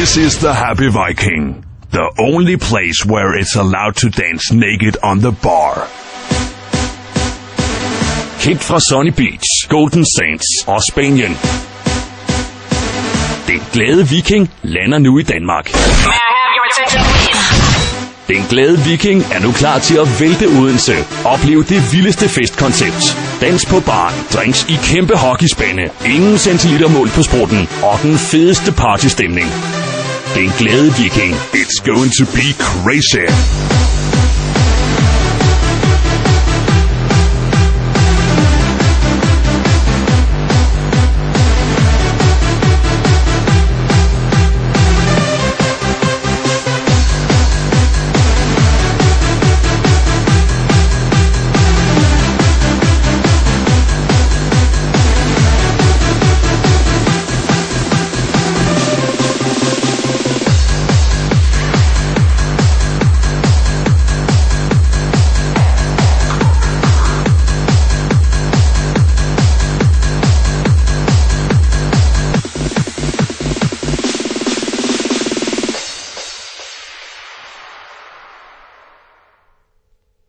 This is the Happy Viking, the only place where it's allowed to dance naked on the bar. Kendt fra Sunny Beach, Golden Sands og Spanien. Den glade viking lander nu i Danmark. Den glade viking er nu klar til at vælte Odense. Opleve det vildeste festkoncept. Dans på baren, drinks i kæmpe hockeyspande, ingen centilitermål på sprutten og den fedeste partystemning. Den glade viking. It's going to be crazy.